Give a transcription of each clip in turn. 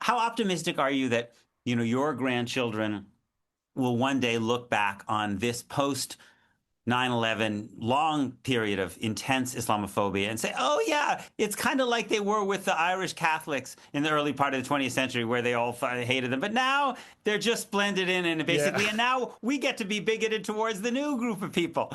How optimistic are you that, your grandchildren will one day look back on this post 9/11 long period of intense Islamophobia and say, oh, yeah, it's kind of like they were with the Irish Catholics in the early part of the 20th century where they all hated them. But now they're just blended in and basically, and now we get to be bigoted towards the new group of people.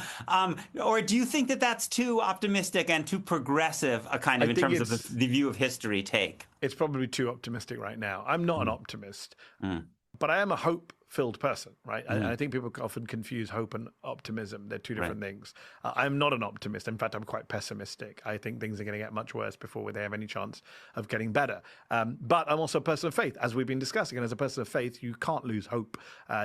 Or do you think that that's too optimistic and too progressive a kind of, I in think terms of the view of history take? it's probably too optimistic right now. I'm not an optimist, Mm. but I am a hope-filled person, right? Mm. I think people often confuse hope and optimism. They're two different Right. things. I'm not an optimist. In fact, I'm quite pessimistic. I think things are going to get much worse before they have any chance of getting better. But I'm also a person of faith, as we've been discussing. And as a person of faith, you can't lose hope.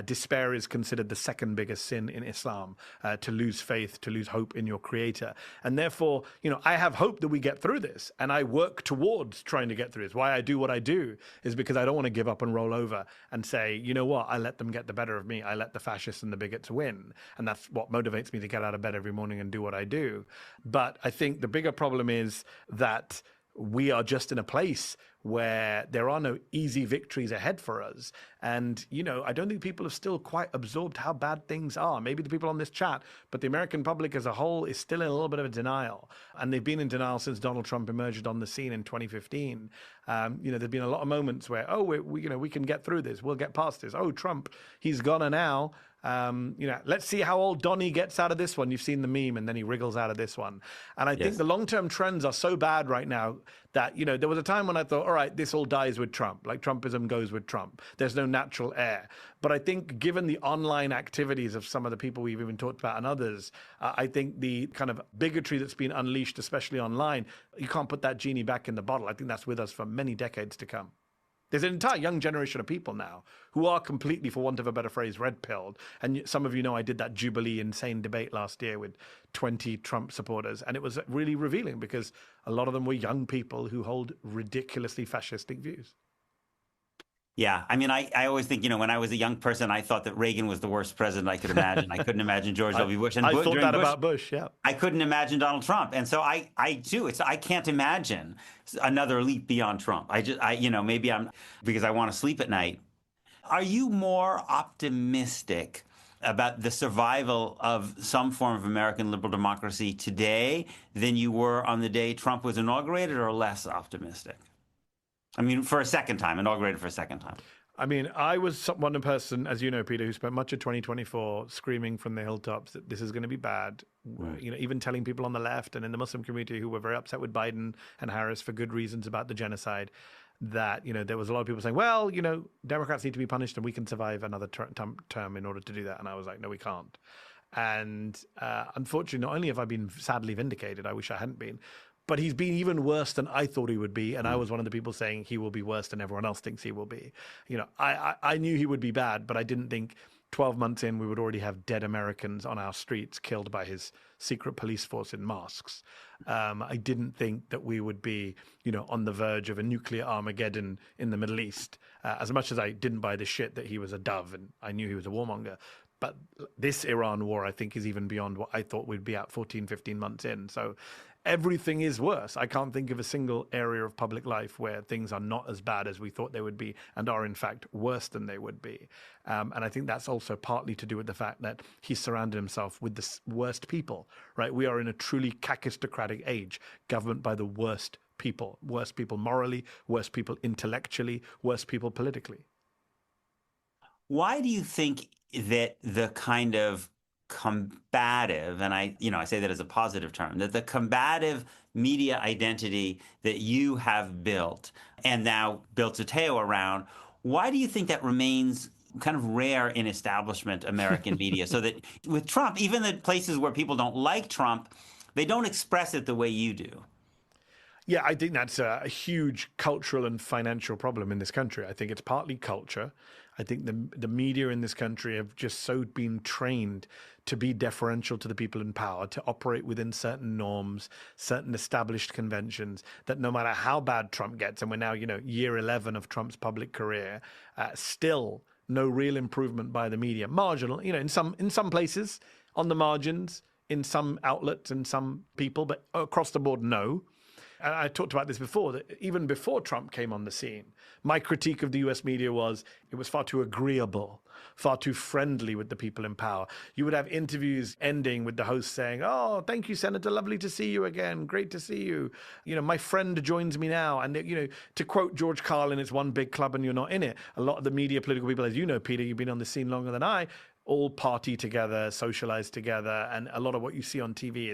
Despair is considered the second biggest sin in Islam, to lose faith, to lose hope in your creator. And therefore, I have hope that we get through this. And I work towards trying to get through this. Why I do what I do is because I don't want to give up and roll over and say, you know what, I let them get the better of me. I let the fascists and the bigots win. And that's what motivates me to get out of bed every morning and do what I do. But I think the bigger problem is that we are just in a place where there are no easy victories ahead for us. And, I don't think people have still quite absorbed how bad things are. Maybe the people on this chat, but the American public as a whole is still in a little bit of a denial. And they've been in denial since Donald Trump emerged on the scene in 2015. There's been a lot of moments where, we can get through this. We'll get past this. Oh, Trump, he's gone now. Let's see how old Donnie gets out of this one. You've seen the meme, and then he wriggles out of this one. And I think the long-term trends are so bad right now that, there was a time when I thought, all right, this all dies with Trump. Like Trumpism goes with Trump. There's no natural heir. But I think given the online activities of some of the people we've even talked about and others, I think the kind of bigotry that's been unleashed, especially online, you can't put that genie back in the bottle. I think that's with us for many decades to come. There's an entire young generation of people now who are completely, for want of a better phrase, red-pilled. And some of you know I did that Jubilee insane debate last year with 20 Trump supporters. And it was really revealing because a lot of them were young people who hold ridiculously fascistic views. Yeah, I mean, I always think, when I was a young person, I thought that Reagan was the worst president I could imagine. I couldn't imagine George W. Bush. And I thought during that Bush, about Bush, yeah. I couldn't imagine Donald Trump. And so I too, I can't imagine another leap beyond Trump. Maybe I'm, because I want to sleep at night. Are you more optimistic about the survival of some form of American liberal democracy today than you were on the day Trump was inaugurated, or less optimistic? I mean, for a second time, inaugurated for a second time. I mean, I was one person, as you know, Peter, who spent much of 2024 screaming from the hilltops that this is going to be bad. Even telling people on the left and in the Muslim community who were very upset with Biden and Harris for good reasons about the genocide, that, there was a lot of people saying, well, Democrats need to be punished and we can survive another term in order to do that. And I was like, no, we can't. And unfortunately, not only have I been sadly vindicated, I wish I hadn't been, but he's been even worse than I thought he would be. And I was one of the people saying he will be worse than everyone else thinks he will be. I knew he would be bad, but I didn't think 12 months in we would already have dead Americans on our streets killed by his secret police force in masks. I didn't think that we would be, on the verge of a nuclear Armageddon in the Middle East, as much as I didn't buy the shit that he was a dove and I knew he was a warmonger. But this Iran war, I think, is even beyond what I thought we'd be at 14, 15 months in. So everything is worse. I can't think of a single area of public life where things are not as bad as we thought they would be and are, in fact, worse than they would be. And I think that's also partly to do with the fact that he's surrounded himself with the worst people, right? We are in a truly kakistocratic age, governed by the worst people morally, worst people intellectually, worst people politically. Why do you think that the kind of combative, and I say that as a positive term, that the combative media identity that you have built and now built Zateo around, why do you think that remains kind of rare in establishment American media? So that with Trump, even the places where people don't like Trump, they don't express it the way you do. Yeah, I think that's a huge cultural and financial problem in this country. I think it's partly culture. I think the media in this country have just so been trained to be deferential to the people in power, to operate within certain norms, certain established conventions, that no matter how bad Trump gets, and we're now, year 11 of Trump's public career, still no real improvement by the media. Marginal, in some places, on the margins, in some outlets and some people, but across the board, no. And I talked about this before, that even before Trump came on the scene, my critique of the US media was it was far too agreeable, far too friendly with the people in power. You would have interviews ending with the host saying, "Oh, thank you, Senator. Lovely to see you again. Great to see you. My friend joins me now." And, to quote George Carlin, it's one big club and you're not in it. A lot of the media, political people, as you know, Peter, you've been on the scene longer than I, all party together, socialize together. And a lot of what you see on TV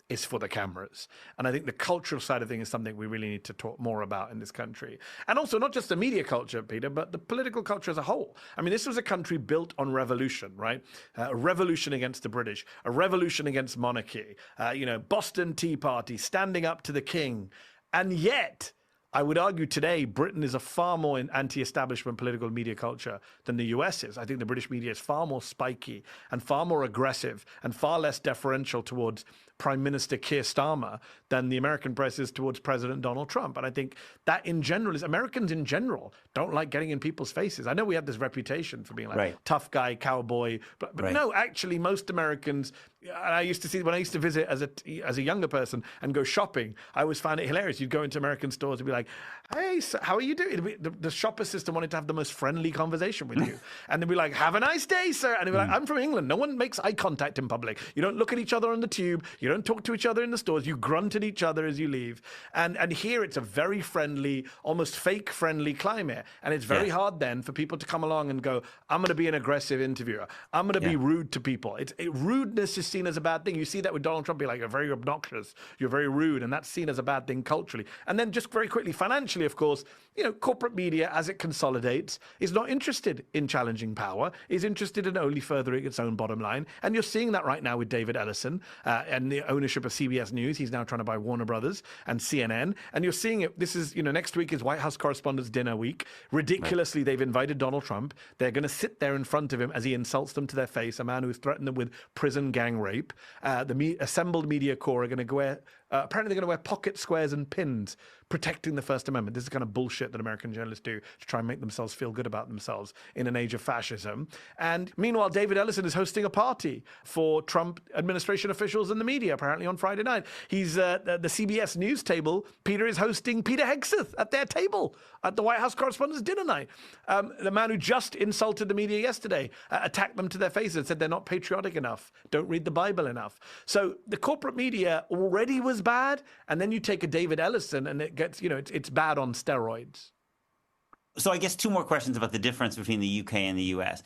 is for the cameras. And I think the cultural side of things is something we really need to talk more about in this country. And also not just the media culture, Peter, but the political culture as a whole. I mean, this was a country built on revolution, right? A revolution against the British, a revolution against monarchy, Boston Tea Party, standing up to the king. And yet, I would argue today, Britain is a far more anti-establishment political media culture than the US is. I think the British media is far more spiky and far more aggressive and far less deferential towards Prime Minister Keir Starmer than the American press is towards President Donald Trump. And I think that in general is Americans in general don't like getting in people's faces. I know we have this reputation for being like tough guy, cowboy, but no, actually most Americans, I used to see when I used to visit as a younger person and go shopping, I always found it hilarious. You'd go into American stores and be like, "Hey, so how are you doing?" The shopper system wanted to have the most friendly conversation with you. And they'd be like, "Have a nice day, sir." And they'd be like, "I'm from England." No one makes eye contact in public. You don't look at each other on the tube. You don't talk to each other in the stores. You grunt at each other as you leave. And here it's a very friendly, almost fake friendly climate. And it's very hard then for people to come along and go, "I'm going to be an aggressive interviewer. I'm going to be rude to people." Rudeness is seen as a bad thing. You see that with Donald Trump, be like, "You're very obnoxious. You're very rude." And that's seen as a bad thing culturally. And then just very quickly, financially, of course, corporate media, as it consolidates, is not interested in challenging power, is interested in only furthering its own bottom line. And you're seeing that right now with David Ellison and the ownership of CBS News. He's now trying to buy Warner Brothers and CNN. And you're seeing it. This is, next week is White House Correspondents' Dinner week. Ridiculously, they've invited Donald Trump. They're going to sit there in front of him as he insults them to their face, a man who has threatened them with prison gang rape. The assembled media corps are going to go apparently they're going to wear pocket squares and pins protecting the First Amendment. This is the kind of bullshit that American journalists do to try and make themselves feel good about themselves in an age of fascism. And meanwhile, David Ellison is hosting a party for Trump administration officials and the media, apparently on Friday night. He's the CBS News table. Peter is hosting Peter Hegseth at their table at the White House Correspondents' Dinner night. The man who just insulted the media yesterday, attacked them to their faces and said they're not patriotic enough, don't read the Bible enough. So the corporate media already was bad, and then you take a David Ellison and it gets, it's bad on steroids. So I guess two more questions about the difference between the UK and the US.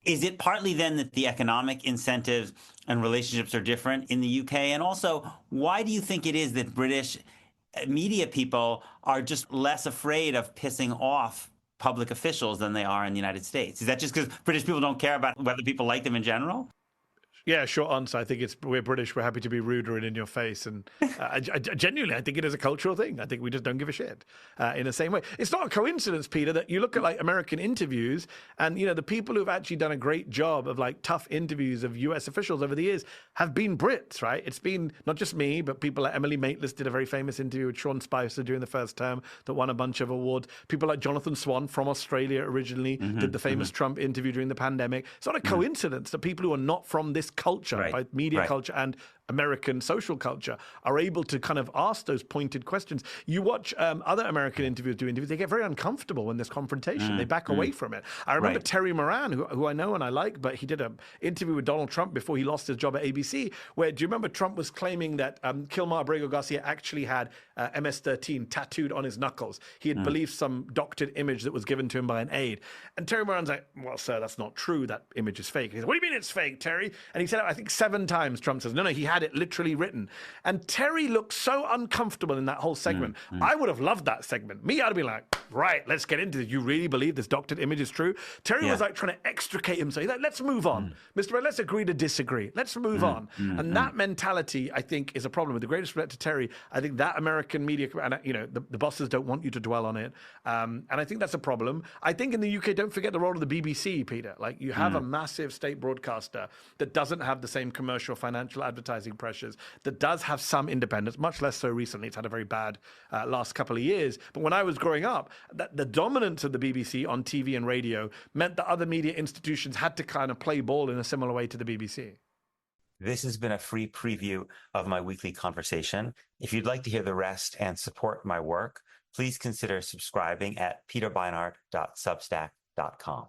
Is it partly then that the economic incentives and relationships are different in the UK? And also, why do you think it is that British media people are just less afraid of pissing off public officials than they are in the United States? Is that just because British people don't care about whether people like them in general? Yeah, short answer. I think we're British. We're happy to be ruder and in your face. And genuinely, I think it is a cultural thing. I think we just don't give a shit in the same way. It's not a coincidence, Peter, that you look at like American interviews and, the people who've actually done a great job of like tough interviews of US officials over the years have been Brits, right? It's been not just me, but people like Emily Maitlis did a very famous interview with Sean Spicer during the first term that won a bunch of awards. People like Jonathan Swan from Australia originally did the famous Trump interview during the pandemic. It's not a coincidence that people who are not from this culture, by media culture and American social culture, are able to kind of ask those pointed questions. You watch other American interviewers do interviews, they get very uncomfortable when there's confrontation. They back away from it. I remember Terry Moran, who I know and I like, but he did an interview with Donald Trump before he lost his job at ABC, where, do you remember Trump was claiming that Kilmar Abrego Garcia actually had MS-13 tattooed on his knuckles. He had believed some doctored image that was given to him by an aide. And Terry Moran's like, "Well, sir, that's not true. That image is fake." He said, "What do you mean it's fake, Terry?" And he said, I think 7 times. Trump says, no, he had it literally written. And Terry looked so uncomfortable in that whole segment. I would have loved that segment. Me, I'd have been like, right, let's get into this. You really believe this doctored image is true? Terry was like trying to extricate himself. He's like, let's move on. Mr. Red, let's agree to disagree. Let's move on. And that mentality, I think, is a problem. With the greatest respect to Terry, I think that American media, and the bosses don't want you to dwell on it. And I think that's a problem. I think in the UK, don't forget the role of the BBC, Peter. Like, you have a massive state broadcaster that doesn't have the same commercial, financial, advertising pressures, that does have some independence, much less so recently. It's had a very bad last couple of years. But when I was growing up, the dominance of the BBC on TV and radio meant that other media institutions had to kind of play ball in a similar way to the BBC. This has been a free preview of my weekly conversation. If you'd like to hear the rest and support my work, please consider subscribing at peterbeinart.substack.com.